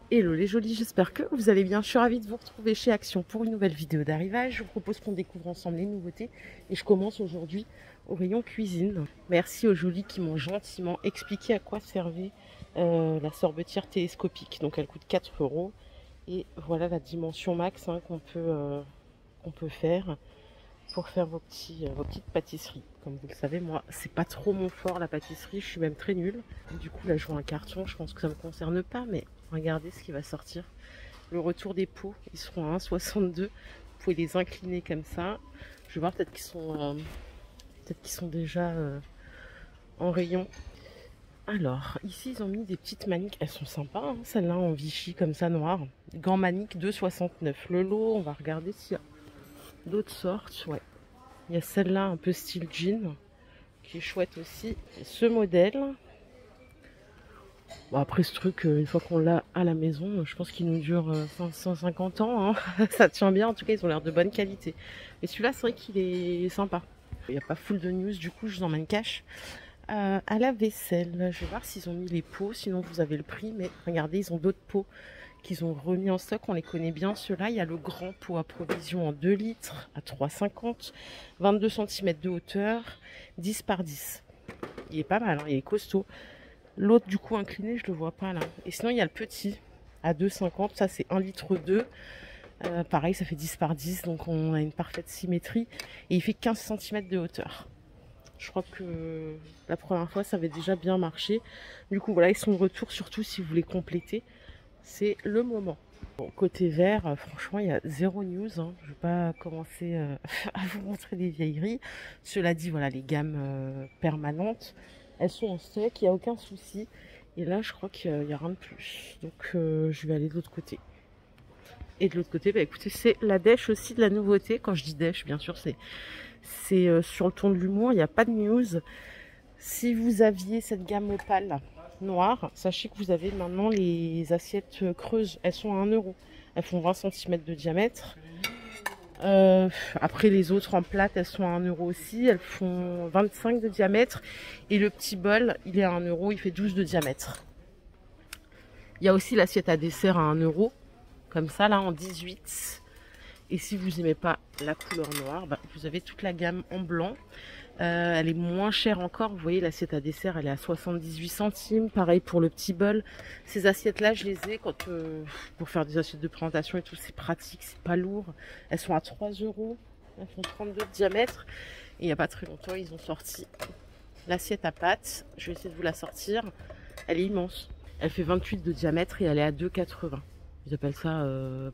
Hello les jolis, j'espère que vous allez bien. Je suis ravie de vous retrouver chez Action pour une nouvelle vidéo d'arrivage. Je vous propose qu'on découvre ensemble les nouveautés et je commence aujourd'hui au rayon cuisine. Merci aux jolis qui m'ont gentiment expliqué à quoi servait la sorbetière télescopique. Donc elle coûte 4 € et voilà la dimension max qu'on peut faire pour faire vos petites pâtisseries. Comme vous le savez, moi, c'est pas trop mon fort la pâtisserie, je suis même très nulle. Du coup, là, je vois un carton, je pense que ça me concerne pas, mais regardez ce qui va sortir. Le retour des pots, ils seront à 1,62. Vous pouvez les incliner comme ça. Je vais voir, peut-être qu'ils sont déjà en rayon. Alors, ici, ils ont mis des petites maniques. Elles sont sympas, hein, celles-là en Vichy, comme ça, noir. Gants maniques 2,69. Le lot, on va regarder s'il y a d'autres sortes. Ouais. Il y a celle-là un peu style jean qui est chouette aussi. Et ce modèle. Bon, après ce truc, une fois qu'on l'a à la maison, je pense qu'il nous dure 150 ans. Hein. Ça tient bien, en tout cas ils ont l'air de bonne qualité. Mais celui-là c'est vrai qu'il est sympa. Il n'y a pas full de news, du coup je vous emmène cash. À la vaisselle, je vais voir s'ils ont mis les pots, sinon vous avez le prix. Mais regardez, ils ont d'autres pots qu'ils ont remis en stock, on les connaît bien ceux-là. Il y a le grand pot à provision en 2 litres à 3,50, 22 cm de hauteur, 10 par 10. Il est pas mal, hein, il est costaud. L'autre du coup incliné, je le vois pas là. Et sinon il y a le petit à 2,50, ça c'est 1 litre 2. Pareil, ça fait 10 par 10, donc on a une parfaite symétrie. Et il fait 15 cm de hauteur. Je crois que la première fois ça avait déjà bien marché. Du coup voilà, ils sont de retour, surtout si vous voulez compléter. C'est le moment. Bon, côté vert, franchement, il y a zéro news. Hein. Je ne vais pas commencer à vous montrer des vieilleries. Cela dit, voilà, les gammes permanentes, elles sont en stock, il n'y a aucun souci. Et là, je crois qu'il n'y a rien de plus. Donc, je vais aller de l'autre côté. Et de l'autre côté, bah, écoutez, c'est la dèche aussi de la nouveauté. Quand je dis dèche, bien sûr, c'est sur le ton de l'humour. Il n'y a pas de news. Si vous aviez cette gamme opale noire, sachez que vous avez maintenant les assiettes creuses. Elles sont à 1 €. Elles font 20 cm de diamètre. Après les autres en plate, elles sont à 1 € aussi. Elles font 25 de diamètre. Et le petit bol, il est à 1 €. Il fait 12 de diamètre. Il y a aussi l'assiette à dessert à 1 €. Comme ça, là, en 18. Et si vous n'aimez pas la couleur noire, bah, vous avez toute la gamme en blanc. Elle est moins chère encore. Vous voyez, l'assiette à dessert, elle est à 78 centimes. Pareil pour le petit bol. Ces assiettes-là, je les ai pour faire des assiettes de présentation et tout. C'est pratique, c'est pas lourd. Elles sont à 3 €. Elles font 32 de diamètre. Et il n'y a pas très longtemps, ils ont sorti l'assiette à pâte. Je vais essayer de vous la sortir. Elle est immense. Elle fait 28 de diamètre et elle est à 2,80. Ils appellent ça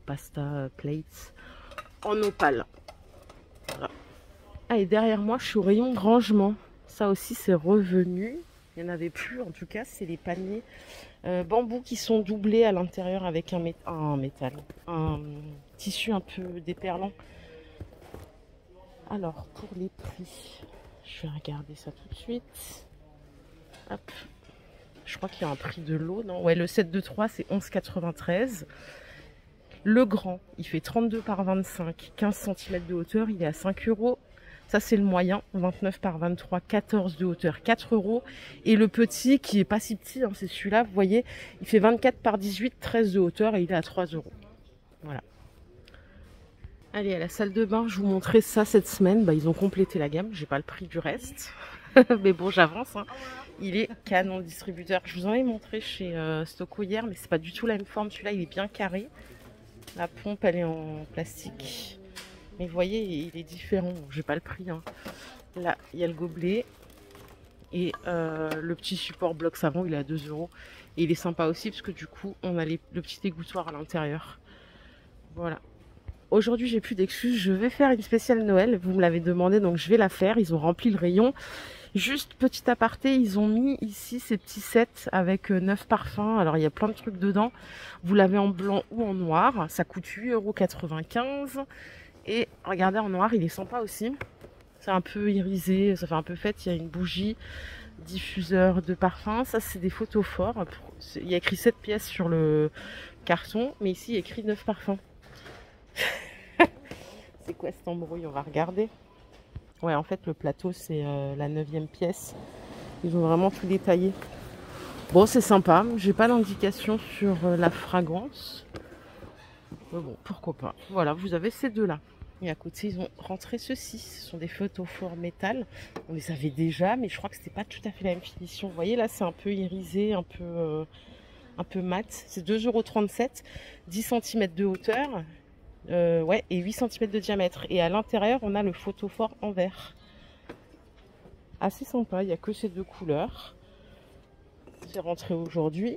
pasta plates en opale. Voilà. Ah, et derrière moi, je suis au rayon de rangement. Ça aussi, c'est revenu. Il n'y en avait plus, en tout cas, c'est les paniers bambou qui sont doublés à l'intérieur avec un tissu un peu déperlant. Alors, pour les prix, je vais regarder ça tout de suite. Hop. Je crois qu'il y a un prix de l'eau, non? Ouais, le 7 de 3, c'est 11,93. Le grand, il fait 32 par 25, 15 cm de hauteur, il est à 5 €. Ça, c'est le moyen, 29 par 23, 14 de hauteur, 4 €. Et le petit, qui est pas si petit, hein, c'est celui-là, vous voyez, il fait 24 par 18, 13 de hauteur et il est à 3 €. Voilà. Allez, à la salle de bain, je vous montrais ça cette semaine. Bah, ils ont complété la gamme, j'ai pas le prix du reste. Mais bon, j'avance. Hein. Il est canon le distributeur. Je vous en ai montré chez Stocco hier, mais c'est pas du tout la même forme. Celui-là, il est bien carré. La pompe, elle est en plastique. Mais vous voyez, il est différent. J'ai pas le prix. Hein. Là, il y a le gobelet. Et le petit support bloc savon, il est à 2 €. Et il est sympa aussi parce que du coup, on a le petit égouttoir à l'intérieur. Voilà. Aujourd'hui, j'ai plus d'excuses. Je vais faire une spéciale Noël. Vous me l'avez demandé, donc je vais la faire. Ils ont rempli le rayon. Juste petit aparté, ils ont mis ici ces petits sets avec 9 parfums. Alors, il y a plein de trucs dedans. Vous l'avez en blanc ou en noir. Ça coûte 8,95 €. Et regardez, en noir, il est sympa aussi. C'est un peu irisé, ça fait un peu fête. Il y a une bougie, diffuseur de parfum. Ça, c'est des photos forts. Il y a écrit 7 pièces sur le carton, mais ici, il y a écrit 9 parfums. C'est quoi cette embrouille? On va regarder. Ouais, en fait, le plateau, c'est la 9e pièce. Ils ont vraiment tout détaillé. Bon, c'est sympa. J'ai pas d'indication sur la fragrance. Mais bon, pourquoi pas. Voilà, vous avez ces deux-là. Et à côté, ils ont rentré ceux-ci. Ce sont des photophores métal. On les avait déjà, mais je crois que c'était pas tout à fait la même finition. Vous voyez, là, c'est un peu irisé, un peu mat. C'est 2,37 €, 10 cm de hauteur. Ouais, et 8 cm de diamètre. Et à l'intérieur, on a le photophore en verre. Assez sympa, il n'y a que ces deux couleurs. C'est rentré aujourd'hui.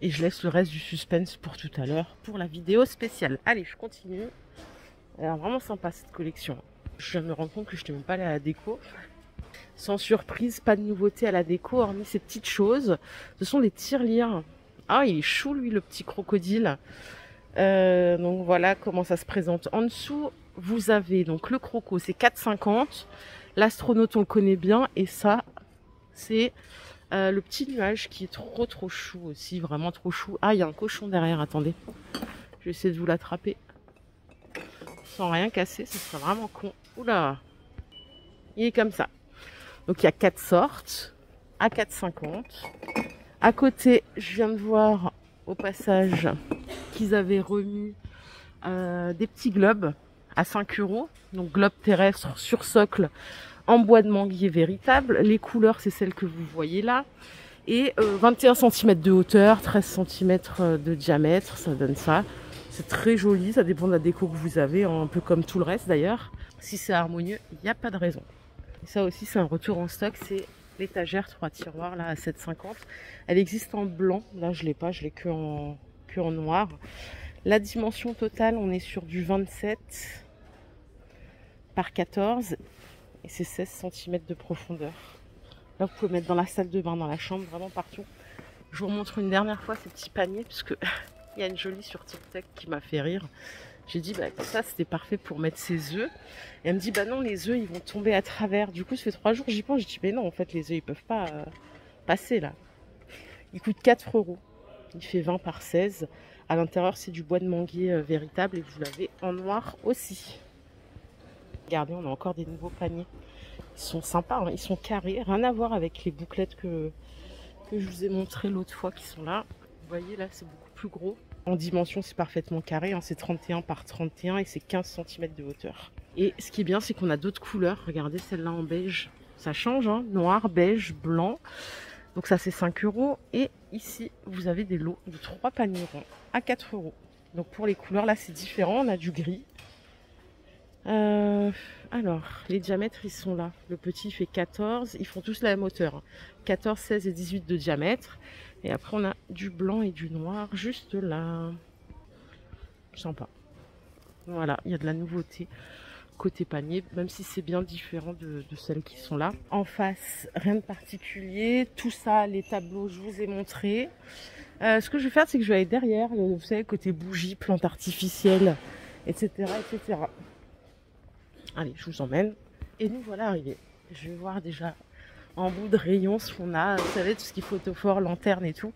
Et je laisse le reste du suspense pour tout à l'heure, pour la vidéo spéciale. Allez, je continue. Alors, vraiment sympa cette collection. Je viens de me rendre compte que je n'étais même pas allée à la déco. Sans surprise, pas de nouveauté à la déco, hormis ces petites choses. Ce sont des tirelires. Ah, il est chou lui, le petit crocodile. Donc voilà comment ça se présente. En dessous, vous avez donc le croco, c'est 4,50 €. L'astronaute, on le connaît bien. Et ça, c'est le petit nuage qui est trop chou aussi, vraiment trop chou. Ah, il y a un cochon derrière, attendez. Je vais essayer de vous l'attraper. Sans rien casser, ce serait vraiment con. Oula! Il est comme ça. Donc il y a 4 sortes, à 4,50 €. À côté, je viens de voir au passage qu'ils avaient remis des petits globes à 5 €. Donc globe terrestre sur socle en bois de manguier véritable. Les couleurs, c'est celles que vous voyez là. Et 21 cm de hauteur, 13 cm de diamètre, ça donne ça. C'est très joli, ça dépend de la déco que vous avez, un peu comme tout le reste d'ailleurs. Si c'est harmonieux, il n'y a pas de raison. Et ça aussi, c'est un retour en stock, c'est l'étagère 3 tiroirs là à 7,50 €. Elle existe en blanc, là je l'ai pas, je l'ai que en noir. La dimension totale, on est sur du 27 par 14 et c'est 16 cm de profondeur. Là, vous pouvez mettre dans la salle de bain, dans la chambre, vraiment partout. Je vous remontre une dernière fois ces petits paniers, parce que il y a une jolie sur TikTok qui m'a fait rire. J'ai dit, bah, ça, c'était parfait pour mettre ses œufs. Et elle me dit, bah non, les œufs, ils vont tomber à travers. Du coup, ça fait 3 jours, j'y pense. Je dis, mais non, en fait, les œufs, ils peuvent pas passer, là. Il coûte 4 €. Il fait 20 par 16. À l'intérieur, c'est du bois de manguier véritable. Et vous l'avez en noir aussi. Regardez, on a encore des nouveaux paniers. Ils sont sympas, hein, ils sont carrés. Rien à voir avec les bouclettes que je vous ai montré l'autre fois qui sont là. Vous voyez, là, c'est beaucoup plus gros. En dimension, c'est parfaitement carré. Hein, c'est 31 par 31 et c'est 15 cm de hauteur. Et ce qui est bien, c'est qu'on a d'autres couleurs. Regardez celle-là en beige. Ça change, hein, noir, beige, blanc. Donc ça, c'est 5 €. Et ici, vous avez des lots de 3 paniers ronds à 4 €. Donc pour les couleurs, là, c'est différent. On a du gris. Alors, les diamètres, ils sont là. Le petit fait 14. Ils font tous la même hauteur. 14, 16 et 18 de diamètre. Et après, on a du blanc et du noir juste là. Sympa. Voilà, il y a de la nouveauté côté panier, même si c'est bien différent de celles qui sont là. En face, rien de particulier. Tout ça, les tableaux, je vous ai montré. Ce que je vais faire, c'est que je vais aller derrière, vous savez, côté bougies, plantes artificielles, etc., etc. Allez, je vous emmène. Et nous voilà arrivés. Je vais voir déjà en bout de rayon ce qu'on a. Vous savez, tout ce qui est photophore, lanterne et tout.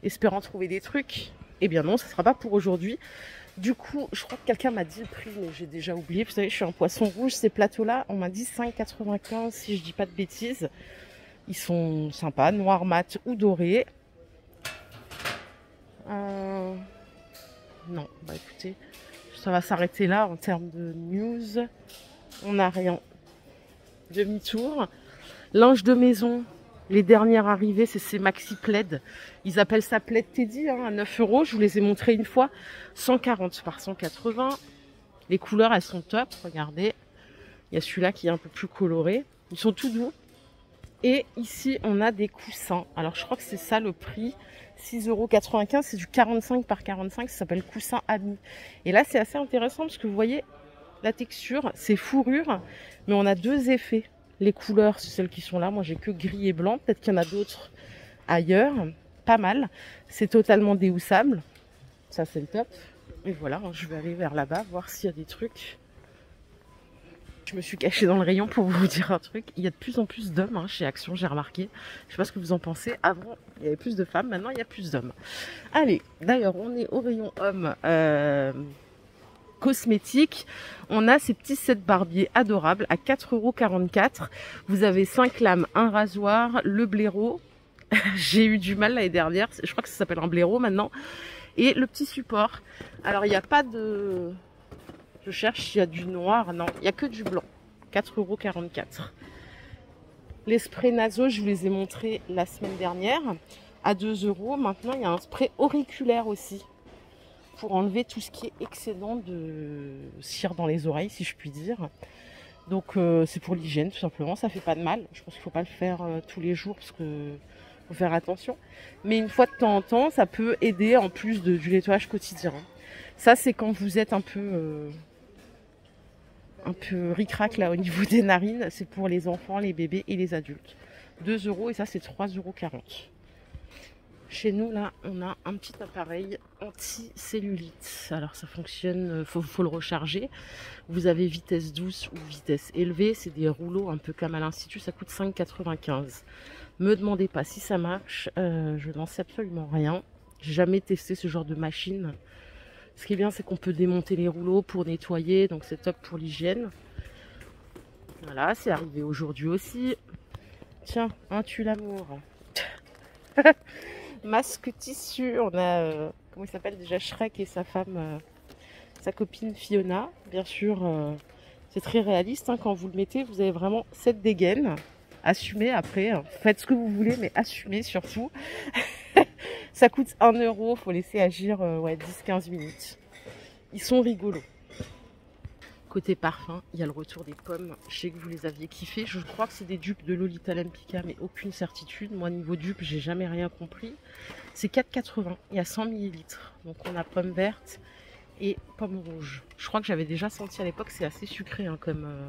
Espérant trouver des trucs. Eh bien non, ce ne sera pas pour aujourd'hui. Du coup, je crois que quelqu'un m'a dit le prix, mais j'ai déjà oublié. Vous savez, je suis un poisson rouge. Ces plateaux-là, on m'a dit 5,95 € si je dis pas de bêtises. Ils sont sympas, noir mat ou doré. Non, bah écoutez, ça va s'arrêter là en termes de news. On n'a rien. Demi-tour. Linge de maison. Les dernières arrivées, c'est ces maxi plaids. Ils appellent ça plaid Teddy, hein, à 9 €. Je vous les ai montrés une fois. 140 par 180. Les couleurs, elles sont top. Regardez. Il y a celui-là qui est un peu plus coloré. Ils sont tout doux. Et ici, on a des coussins. Alors, je crois que c'est ça le prix. 6,95 €. C'est du 45 par 45. Ça s'appelle coussin ami. Et là, c'est assez intéressant parce que vous voyez, la texture, c'est fourrure. Mais on a deux effets. Les couleurs, c'est celles qui sont là. Moi, j'ai que gris et blanc. Peut-être qu'il y en a d'autres ailleurs. Pas mal. C'est totalement déhoussable. Ça, c'est le top. Et voilà, je vais aller vers là-bas, voir s'il y a des trucs. Je me suis cachée dans le rayon pour vous dire un truc. Il y a de plus en plus d'hommes chez Action, j'ai remarqué. Je sais pas ce que vous en pensez. Avant, il y avait plus de femmes. Maintenant, il y a plus d'hommes. Allez, d'ailleurs, on est au rayon hommes. Cosmétiques, on a ces petits sets barbiers adorables à 4,44 €. Vous avez 5 lames, un rasoir, le blaireau J'ai eu du mal l'année dernière. Je crois que ça s'appelle un blaireau maintenant. Et le petit support. Alors, il n'y a pas de... Je cherche s'il y a du noir. Non, il n'y a que du blanc. 4,44 €. Les sprays nasaux, je vous les ai montrés la semaine dernière. À 2 €. Maintenant, il y a un spray auriculaire aussi. Pour enlever tout ce qui est excédent de cire dans les oreilles, si je puis dire. Donc, c'est pour l'hygiène, tout simplement. Ça fait pas de mal. Je pense qu'il ne faut pas le faire tous les jours parce que faut faire attention. Mais une fois de temps en temps, ça peut aider en plus du nettoyage quotidien. Ça, c'est quand vous êtes un peu ric-rac là au niveau des narines. C'est pour les enfants, les bébés et les adultes. 2 € et ça, c'est 3,40 €. Chez nous, là, on a un petit appareil anti-cellulite. Alors, ça fonctionne, faut le recharger. Vous avez vitesse douce ou vitesse élevée. C'est des rouleaux un peu comme à l'Institut. Ça coûte 5,95 €. Me demandez pas si ça marche. Je n'en sais absolument rien. J'ai jamais testé ce genre de machine. Ce qui est bien, c'est qu'on peut démonter les rouleaux pour nettoyer. Donc, c'est top pour l'hygiène. Voilà, c'est arrivé aujourd'hui aussi. Tiens, un tue l'amour. Masque tissu, on a, comment il s'appelle déjà, Shrek et sa femme, sa copine Fiona. Bien sûr, c'est très réaliste, hein, quand vous le mettez, vous avez vraiment cette dégaine. Assumez après, faites ce que vous voulez, mais assumez surtout. Ça coûte 1 €, faut laisser agir ouais, 10-15 minutes. Ils sont rigolos. Côté parfum, il y a le retour des pommes. Je sais que vous les aviez kiffés. Je crois que c'est des dupes de Lolita Lempicka, mais aucune certitude. Moi, niveau dupe, j'ai jamais rien compris. C'est 4,80 €. Il y a 100 ml. Donc, on a pomme verte et pomme rouge. Je crois que j'avais déjà senti à l'époque. C'est assez sucré hein, comme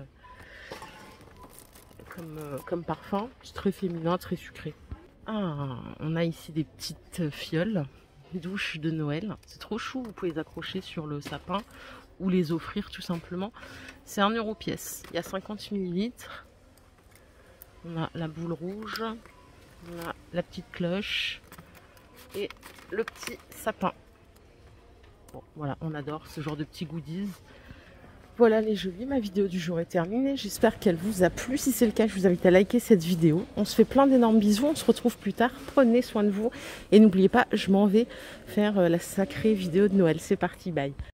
parfum. C'est très féminin, très sucré. Ah, on a ici des petites fioles douches de Noël. C'est trop chou. Vous pouvez les accrocher sur le sapin ou les offrir tout simplement. C'est 1 € pièce. Il y a 50 ml. On a la boule rouge, on a la petite cloche et le petit sapin. Bon, voilà, on adore ce genre de petits goodies. Voilà les jolis, ma vidéo du jour est terminée. J'espère qu'elle vous a plu. Si c'est le cas, je vous invite à liker cette vidéo. On se fait plein d'énormes bisous. On se retrouve plus tard. Prenez soin de vous. Et n'oubliez pas, je m'en vais faire la sacrée vidéo de Noël. C'est parti, bye.